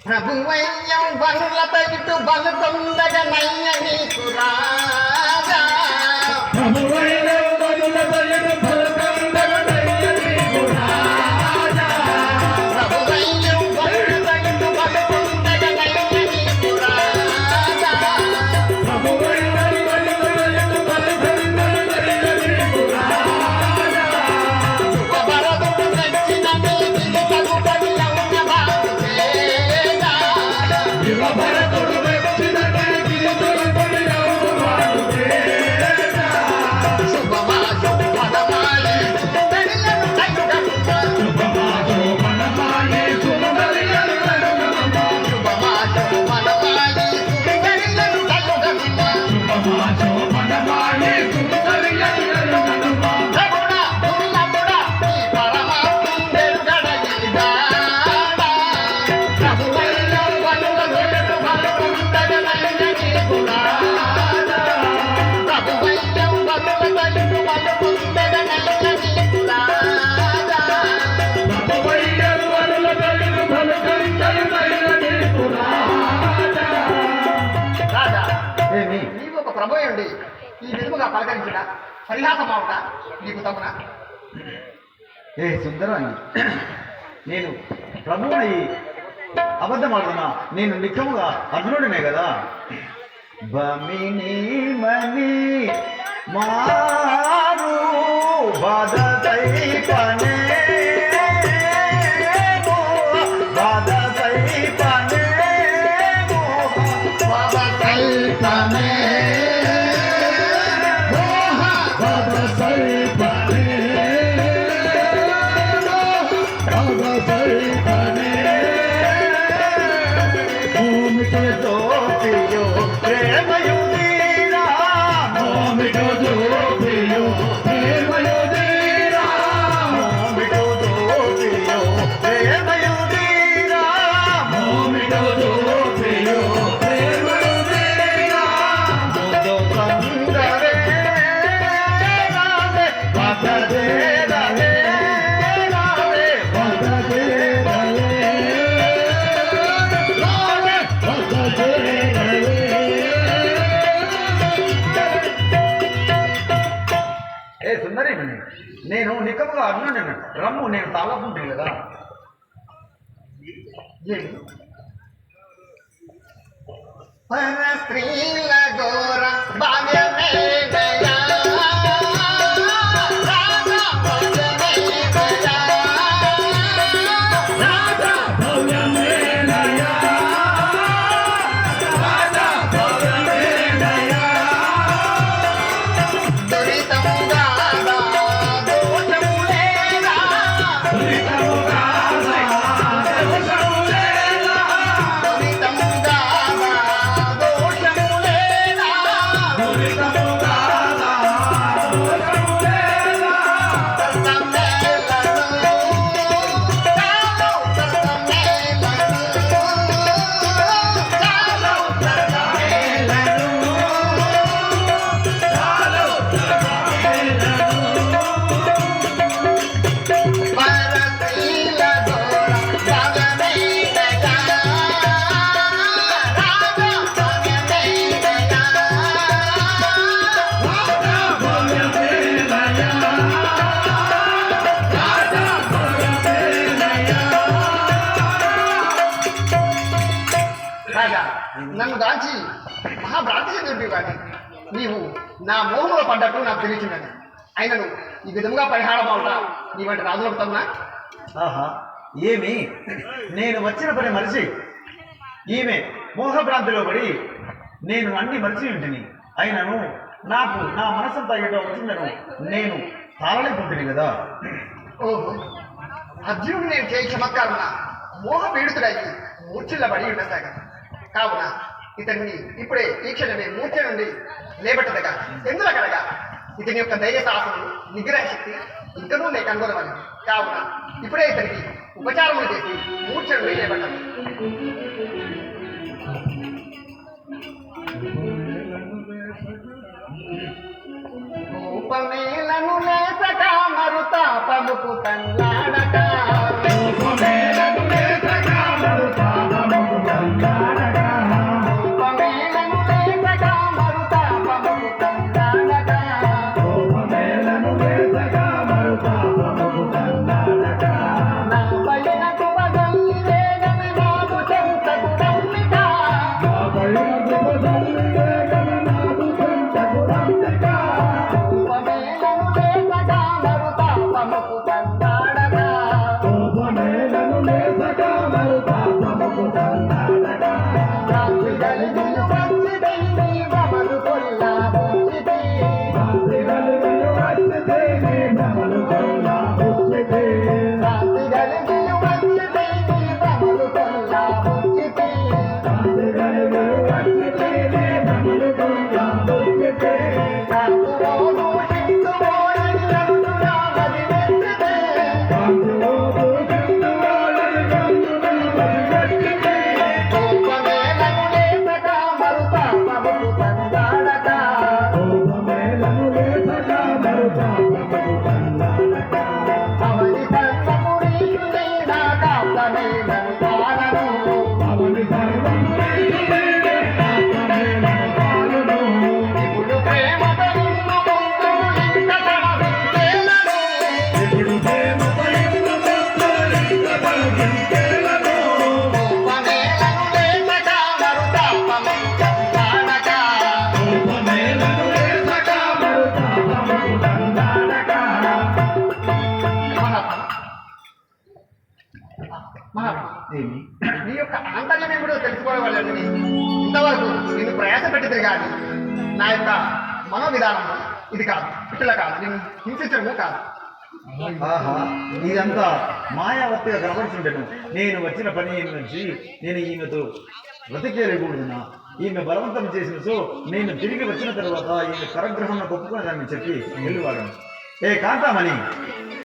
ప్రభువయ్యం బనులత ఇటు బలు తొందగ నయ్య నీకు రాజా ప్రభువయ్యం బనులత ఇటు బలు తొందగ నయ్య నీకు రాజా ప్రభువయ్యం బనులత ఇటు బలు తొందగ నయ్య నీకు రాజా ప్రభువయ్యం బనులత ఇటు బలు తొందగ నయ్య నీకు రాజా శుభభరతుడు మెచ్చిన నీతిని తగుపడి లౌన్య భావి భరతుడు మెచ్చిన నీతిని తగుపడి లౌన్య భావి శుభమాసు మనమాయే సుందరియను కైగమ్మ శుభమాసు మనమాయే సుందరియను కైగమ్మ శుభమాసు మనమాయే సుందరియను కైగమ్మ శుభమాసు మనమాయే సుందరియను కైగమ్మ ప్రభుడా దుర్లభుడా ఈ పరమాత్ముండెరు గడగిరిదా ప్రభువయ్యం బనుల గొడెడు బలవంతగ నయ్య నీకు రాజా ప్రభువయ్యం బనుల గొడెడు బలవంతగ నయ్య నీకు రాజా ప్రభువయ్యం బనుల గొడెడు బలవంతగ నయ్య నీకు రాజా రాజా ఏమి నీవు ఒక ప్రభువుండి ఈ విధముగా పలకరించుట పరిహాసమావుట నీకు తగునా ఏ సుందరాన్ని నేను ప్రభువుని అబద్ధమాడుతున్నా నేను నిక్కముగా అర్జునుడినే కదా బమిని మని మారు బాధై పనే బాధై పనే బాధై పనే మోహ బాధై పనే బాధై పనే భూమికి దోపియో ప్రేమయుదీరా మోమిటో దోపియో ప్రేమయుదీరా భూమికి దోపియో ప్రేమయుదీరా మోమిటో దోపియో ప్రేమయుదీరా ముద్దు సందరే రావే బతదే రవే రావే బతదే రవే రావే బతదే రవే ఏ సుందరి నేను నిక్కముగా అర్జునుడిని రమ్ము నేను తాళపుంటుంది కదా పర స్త్రీల ఘోర భాగ్యమే దయా రాజా భాగ్యమే దయా రాజా భాగ్యమే దయా రాజా భాగ్యమే దయా దురితముగా దోషములేరా దురితముగా దోషములేరా దురితముగా దోషములేరా దురితముగా దోషములేరా సర్వమేలను చాలు సర్వమేలను చాలు సర్వమేలను చాలు పరశీల ఘోర భాగమే దయా రాజా భాగమే దయా రాజా భాగమే దయా రాజా భాగమే దయా రాజా నన్ను దాల్చి మహాభ్రాంతి చెందుంటివి కానీ నీవు నా మోహంలో పడ్డట్టు నాకు తెలిసిందని అయినను ఈ విధముగా పరిహారం అవుతా నీ వంటి రాజులకు తమ్మునా ఆహా ఏమి నేను వచ్చిన పని మరిచి ఈమె మోహభ్రాంతిలో పడి నేను అన్ని మరిచి ఉంటుంది అయినను నాకు నా మనసంతా ఏటో వచ్చిందను నేను తాళలేకుంటుంది కదా ఓహో అర్జునుడు నేను చేయి చమత్కారమున మోహ పీడితుడయ్యి మూర్ఛిల్లబడి ఉండసాగ కావున ఇతన్ని ఇప్పుడే ఈ క్షణమే మూర్ఛ నుండి లేబట్టదగా ఎందుల కలగా ఇతని యొక్క ధైర్య సాహసము నిగ్రహ శక్తి ఇంకనూ నేను కనుగొనవాలి కావున ఇప్పుడే ఇతనికి ఉపచారములు చేసి మూర్ఛ నుండి లేబట్టాలి ఉపమేలను లేసక మరుతా పలుకు తన్లాడక ఉపమేలను లేసక మరుతా పలుకు మహాత్మా ఏమి నీ యొక్క ఆంతర్యం ఏమిటో తెలుసుకోవాలని ఇంతవరకు నిన్ను ప్రయాస పెట్టి తిరగాలి. నా యొక్క మనో విధానము ఇది కాదు, ఇట్లా కాదు, నేను హింసించడము కాదు. ఆహా ఇదంతా మాయావత్తిగా కనబడుతుంటాను. నేను వచ్చిన పని నుంచి నేను ఈమెతో బ్రతికేయకూడదునా? ఈమె బలవంతం చేసిన సో నేను తిరిగి వచ్చిన తర్వాత ఈమె కరగ్రహంలో ఒప్పుకునేదాన్ని చెప్పి వెళ్ళివాడను. ఏ కాంతామణి,